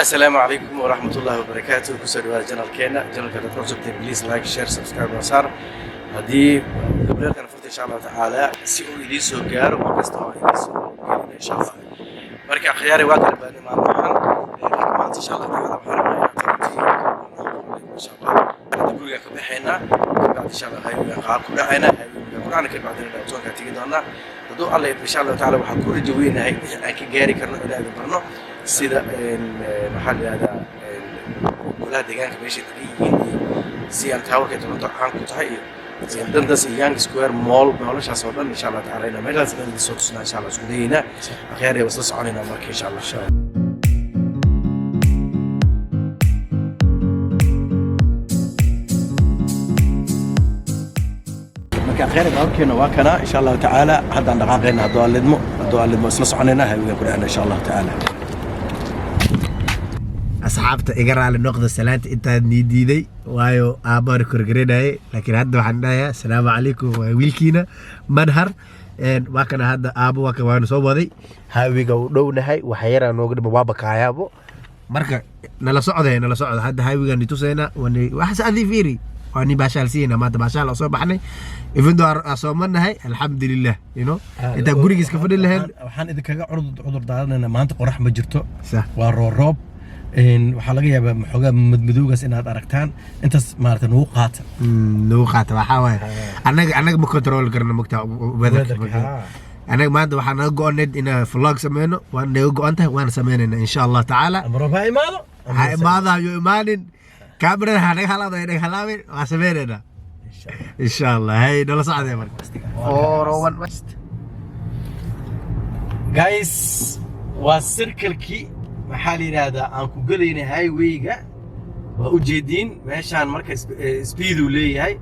السلام عليكم ورحمة الله وبركاته. كسر وهذا جنرال كينا جنرال كذا تروح بليز لايك شير سبسكرايب وصار هذه قبل كان فرت إن شاء الله تعالى سيو إليسو جار وكستوا إليسو إن شاء الله بركة خياري واكل بعد ما نروح إن شاء الله تعالى بحرم إن شاء الله هذا كل يوم بحينا بعد إن شاء الله هاي قال كل عنا كل عنا كل بعدين لو توك تيجي دونا تدو الله إن شاء الله تعالى وحكور جوينا هاي أكيد جاري كرنا إلى هذا برنو sida maxalliga golaha deegaanka meesha degan si aan taawirka toronto aan ku tahay iyo dandas young square mall noloshaas oo dhan insha Allah taala ina meelahaas dhan soo tusnaa insha Allah isku dayna akhiir ay wasla soconayna marka insha Allah marka akhiir gaarkeena waa kana insha Allah taala haddaan dhaqaaqayna hadoo alidmo isla soconayna hay'ad ku dhacna insha Allah taala أصحابته إجرى على النقطة السلام أنت نديدي وايو أبار كرجريناي لكن هذا وحنا السلام عليكم ويلكينا منهر ما كان هذا أبو وكمان صوبي هاي جو نهاي وحيرة نوجد بابا كايابو مركا نلا صعد هذا هاي ويجا نتوسينا وني وحس أذي فيري واني باشال سينا ما تباشال أصوب حني even though أصومنا هاي الحمد لله you know أنت قولي كيف فضل لهن وحن إذا كجا عرض دارنا ما أنت قرح مجرته صح والروب waxaa laga yaabaa maxoogaa madmadowgaas inaad aragtaan intaas maarata nagu qaata waxaa waaye anaga ma control karno magta weatherka anaga maanta waxaa naga go-oneyd inaan vlog sameyno waan naga go-an tahay waan sameynayna insha Allah tacaala ha imaado hayo imaanin kamerada ha naga halaado ay naga halaabin waan sameynayna insha Allah hay nala socdee marka guys waa circle-kii maxaa la yiraahdaa aan ku galeynay highway-ga waa u jeedin meeshaan marka speed uu leeyahay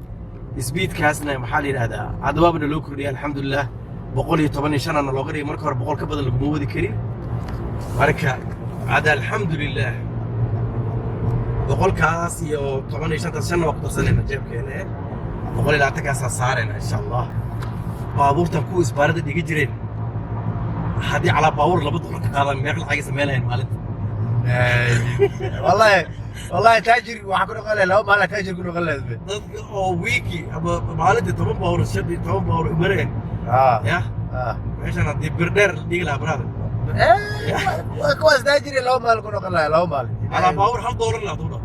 speedkaasna maxaa la yiraahdaa hadaba loo kordhiyay alxamdulillah 115 ana looga dhigay marka hore 100 ka badan lagu wadi karin marka hada alxamdulillah 100 kaas iyo 15 sano waqti sanadna jeebkeena 120 kaas saarayna insha Allah baabuurtan ku isbaarada dhigi jireen هذه على باور لابد هذا ميقل حاجه سمينها مالت والله تاجر وحكون قال لا ما تاجر كنا قال او ويكي مالت 8 باور شدي 8 باور مرين يا عشان ادي بردر دي لا برادر كويس تاجر لو مال كنا قال لا مال على باور $1 لا دولار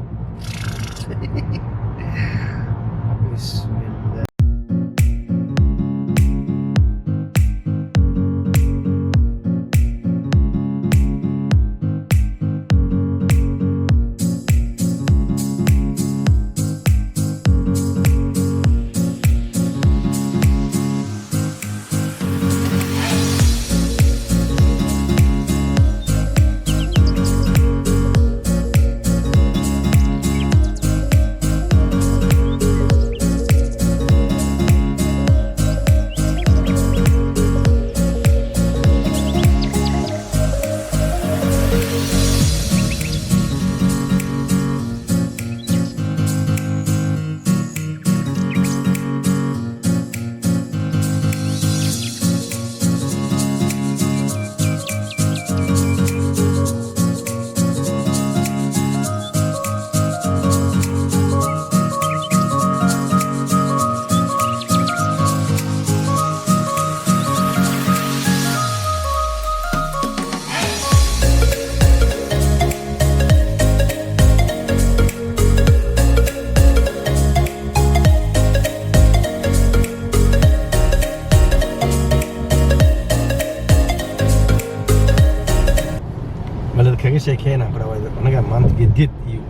kaga sheekeyna baraawada anaga maanta geedgeed iyo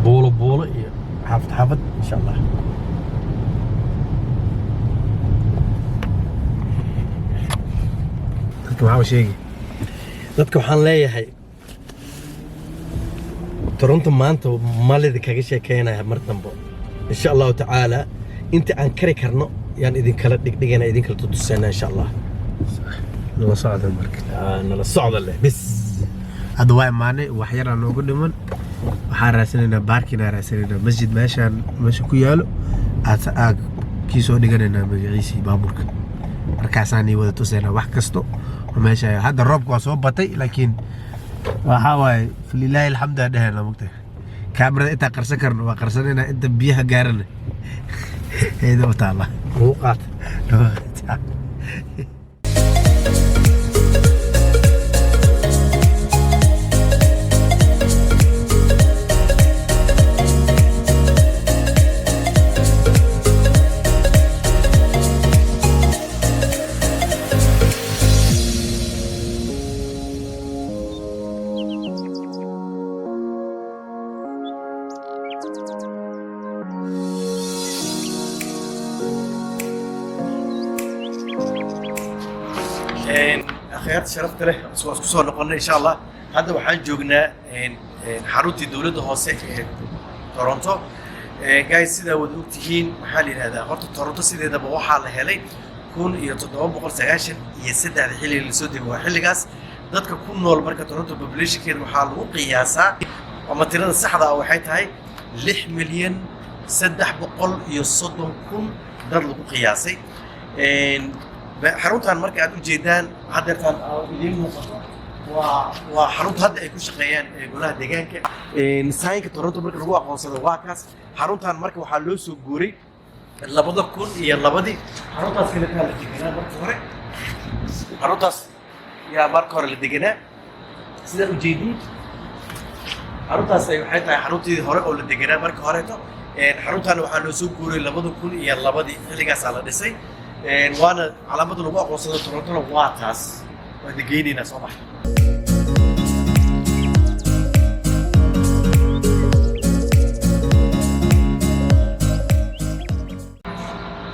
boolo iyo xaafad insha Allah dadka waxaan leeyahay Toronto maanta maalida kaga sheekeynaya mar dambe insha Allah taala inta aan kari karno yaan idin kala dhigdhigana idin kala tusayna insha Allah nala socda marka nala socda leh bis هذا واي ماني وحيرا نوجو دمن وحراسنا باركنا راسنا مسجد ماشان ماشي كيالو أتاك كيسو دقنا مجلسي بابورك ركاساني وده تسينا وحكستو وماشي هذا الرب قصوب بطي لكن waxaa waaye falilaahi alxamdu aan dhehayna mugta kaamirada intaan qarsan karno waa qarsanayna inta biyaha gaarana eeda u taalla ugu qaata أخيرت شرفت له سوى نقولنا إن شاء الله هذا وحان جوجنا حروتي دولة هوسة تورنتو جاي سيدا ودوكتين محلي هذا قرط تورنتو سيدا ده بوحة على هلي كون يتطوب بقول سجاشن يسد على الحلي اللي سودي وحلي جاس ضدك كون نول بركة تورنتو ببليش كده محل وقياسة وما ترى الصحة أو حيت هاي 6,000,000 يصدم كون ضد قياسي xaruntan marka aad u jeedaan hadeertan idin muuqato waa xarunta hadda ay ku shaqeeyaan golaha deegaanka saayinka Toronto marka lagu aqoonsado waa kaas xaruntan marka waxaa loo soo guuray 2002 xaruntaas kale la deganaa marka hore xaruntaas yaa marka hore la deganaa sida u jeedin xaruntaas ay waxay tahay xaruntii hore oo la deganaa marka horeeto xaruntan waxaa loo soo guuray 2002 xilligaas la dhisay وانا علامات لو اقوصد تورنتو waa taas waa degeynina soo bax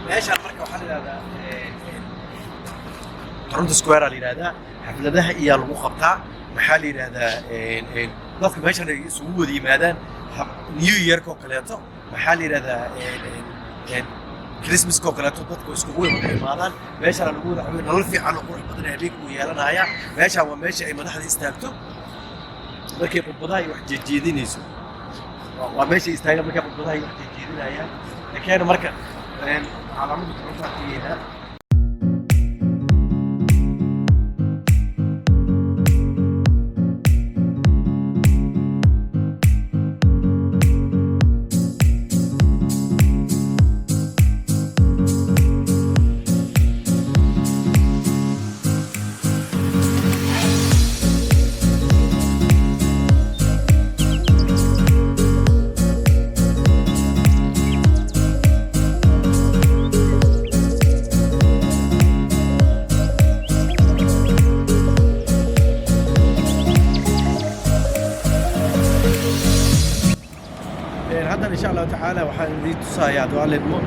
meeshaan marka waxa la yiraahdaa Toronto Square la yiraahdaa xafladaha iyo lagu qabtaa maxaa la yiraahdaa dadka meeshaan ay isugu wada yimaadaan New Year ko kaleeto maxaa la yiraahdaa Christmas ko kale dadku isku weyn imaadaan meesha lagu wada nolol fiican oo qurux badan habeenkii uu yeelanaya meesha waa meesha ay madaxda istaagto markay khudbadaha ay wax jeedinayso waa meesha istaaga markay khudbadaha ay wax jeedinayaan laakiin marka calaamadu Toronto fiiha هذا إن شاء الله تعالى وحنري تصايا دوال المو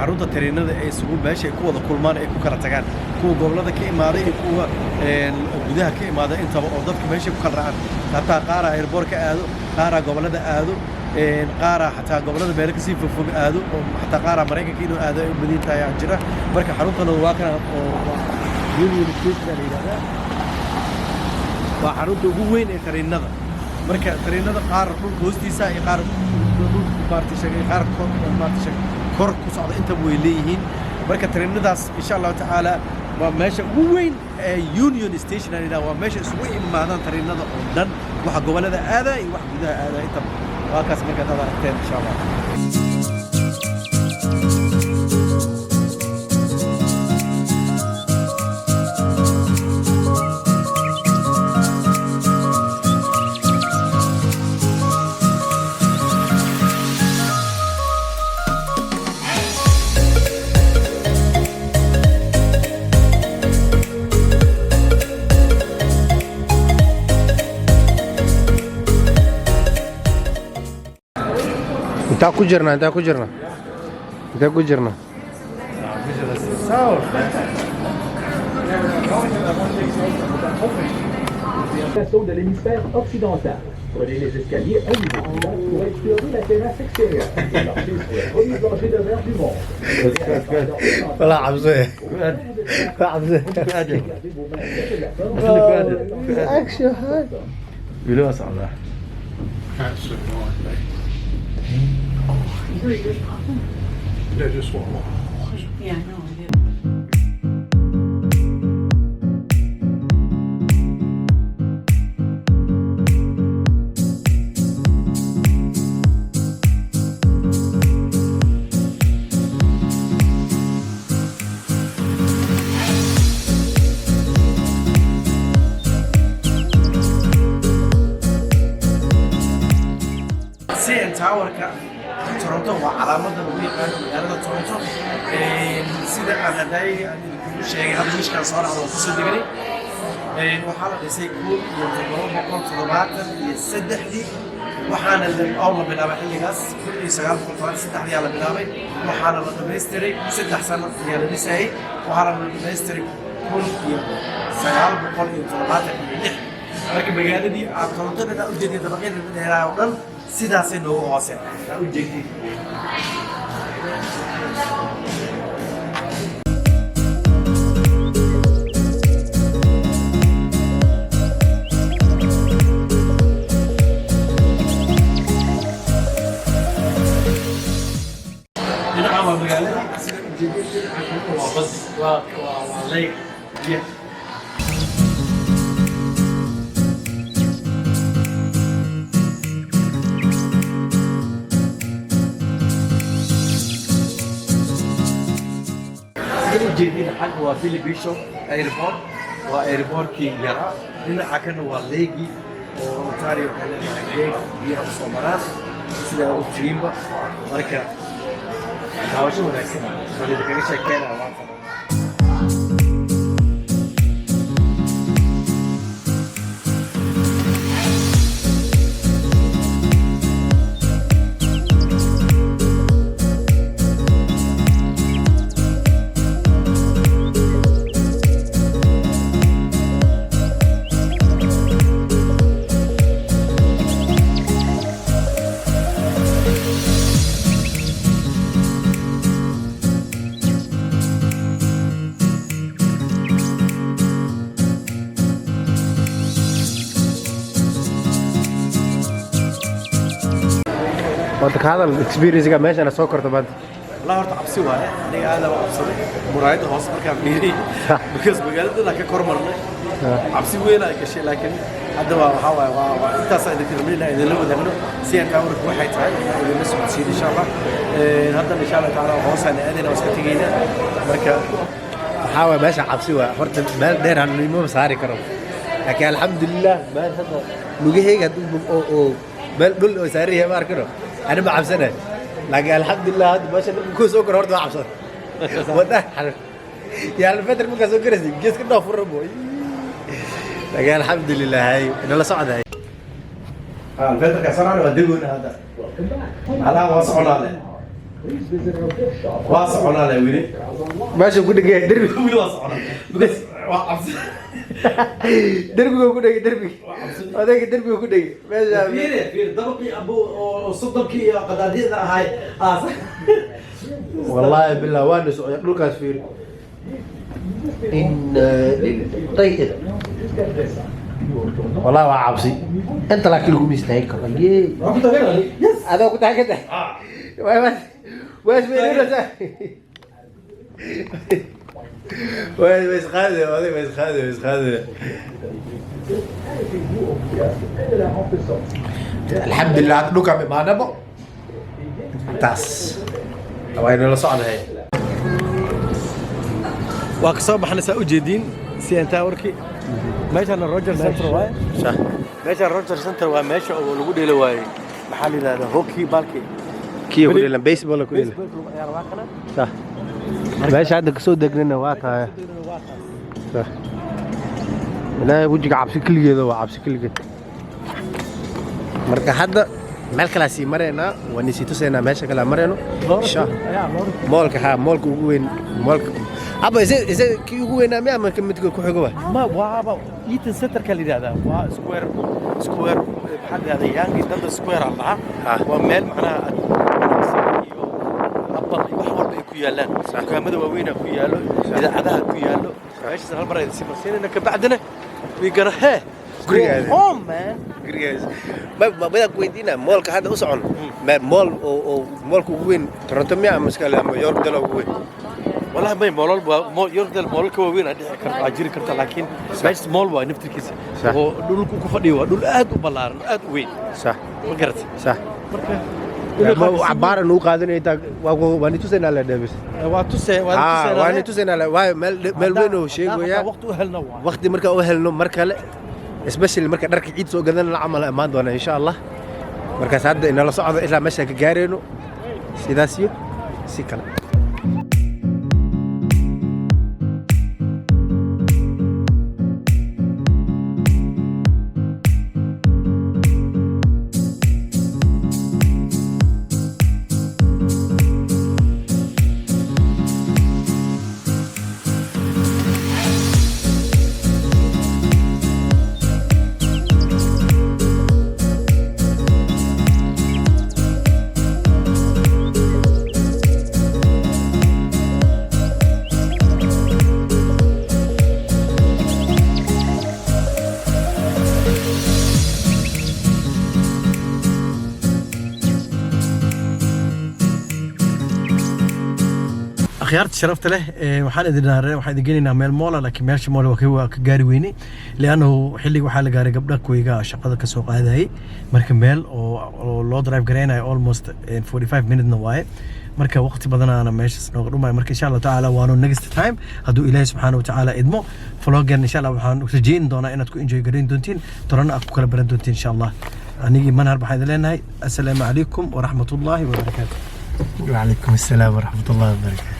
حروض الترينة سووا باشا كوا ذا كل ما نأكل كرتجان كوا قبل ذا كي ماذا كوا بدها كي ماذا أنت وضف كماشي بكل رعد حتى قارة إيربور كأدو قارة قبل ذا أدو قارة حتى قبل ذا بيرك سيف فوق أدو حتى قارة مريكا كينو أدو بدين تايا جرا بركة حروض كانوا واقع يونيون ستيشن اللي هذا وحروض وين الترينة marka tareenada qaar dhulka hoostiisa ay qaar dhulka baartishay qaar kor ku socda inta way leeyihiin marka tareenadaas insha Allah taala waa meesha ugu weyn ee Union Station ina waa meesha isugu imaadaan tareenada oo dhan waxa gobolada aada iyo wax gudaha aada inta waa kaas marka dad aragteen insha Allah inta ku jirna de l'hémisphère occidental. Prenez les escaliers à niveau pour explorer la terrasse extérieure. Marchez sur les premiers planchers de verre du monde. والله عبزيه عبزيه Gardez vos mains près de la porte. اكشن هذا بيقولوا صعبة Yeah, just one more. Yeah, no, I did. CN Tower-ka Toronto waa calaamada lagu yaqaan magaalada Toronto sida aan hadday aan idinku sheegay hadda mishkan soo raacdo ku soo degnay waxaa la dhisay 1973 waxaana la bilaabay xilligaas 1973 ayaa la bilaabay waxaana la dhamaystiray 3 sano ayaa la dhisay waxaana la dhamaystiray 1976 marka magaaladii aad Toronto u jeedid dabaqyada dheeraa oo dhan sidaasay noogu hooseen u jeedid جديد حق هو فيلي بيشو ايربورت وايربورت كي يرى هنا حكنا هو ليجي وتاريخ ليجي هي الصومالات سيدا وتريمبا مركا هاوشو ونكسن ولي دكاني شكينا واقعا وانت هذا الاكسبيرينس كان ماشي انا سوكرت بعد لا هرت عبسي واye aniga aad baan cabsaday muraayada hoos markaan fiiriyay because magaalada la ka kormarnay cabsi weyn ay gashay laakiin hadda waxa waa intaas ay determinay idin la wadaagno si aan ka warku waxay tahay idin la socodsiin insha Allah hadda insha Allah taala hoos aan aadina iska tagayna marka waxa waa meesha cabsi waa horta meel dheer aan nimo saari karo laakiin alxamdulillah meel hadda lugahayga oo meel dhul oo saariye ma arkano أنا ما عبسنا لكن الحمد لله هذا ما شاء الله كوس أوكر هرد ما عبسنا وده حلو يا الفترة ممكن أسوي كرسي جس كنا في الربو لكن الحمد لله هاي إن الله صعد هاي الفترة كسرنا وديقنا هذا على واسعنا له واسعنا له ويني ماشي كده جاي دربي وين واسعنا بس دربي كده دربي هذا دربي كده ماشي فير ضربي أبو صدقي قدادين هاي والله بالله وانا لوك فير إن طيب والله عبسي أنت لكن لكم يستحق هذا كنت هكذا واش بيننا واش خاذه هذا واش خاذه الحمد لله لوك ما نبغى تاس وين لا صعد هي وكسب احنا سأجدين CN Tower-كي ماشي أنا روجر سنتر واي صح ماشي روجر سنتر واي ماشي أو الوجود اللي واي محل هذا هوكي بالكي كي ولا لم بيسبول ولا كل صح ماشي عندك سود دقنا واقع صح لا وجهك عبسي كل جدا وعبسي كل جدا مركا حدا meel kala sii marayna waan si tusayna meesha kala marayno moolka ugu weyn moolka aba is kii ugu weyn ama midka ku xigo ma waa Eaton Center kala yiraahdaa waa square maxaa hada yaangi danda square ah waa meel macnaha iyo abal wax walba ay ku yaalaan dukaamada waaweyn ku yaalo idaacadaha ku yaalo meesha hal mar ay si marsiinayna ka bacdina way garahe home man gurigaas ma badan ku weydiina moolka hadda u socon mool oo moolka ugu weyn Toronto miya ama iskale ama Yorkdale ugu weyn والله ما مول يرد مول كوين عندي أجري كرت لكن بس مول واي نفتي كيس هو دول كوفدي ودول أد وبلار أد وين صح وقرت صح ما عبارة نو قادن إنت واني تسينا على دبس واني تسينا على واي مل وينو شيء ويا وقت مركا أهلنا مركا especially مركا درك عيد سو قدنا العمل أمان دونا إن شاء الله markaas hadda inala socdo ilaa meeshaan ka gaarayno sidaas iyo si kale. خيارات شرفت له وحال إذا واحد يجينا مال مولا لكن مالش مولا وكوا كجاري ويني لأنه حلي وحال جاري قبل كويجا شقة كسوق هذا هي مركب مال أو لو درايف جرينا almost 45 minutes نواي مركب وقت بدنا أنا ماشي سنقول ما مركب إن شاء الله تعالى وانو next time هدو إلهي سبحانه وتعالى إدمو فلوجر إن شاء الله وحن وسجين دونا إن تكون إنجوي جرين دونتين ترانا أكو كلا برد دونتين إن شاء الله نيجي منهر بحيث لنا السلام عليكم ورحمة الله وبركاته. وعليكم السلام ورحمة الله وبركاته.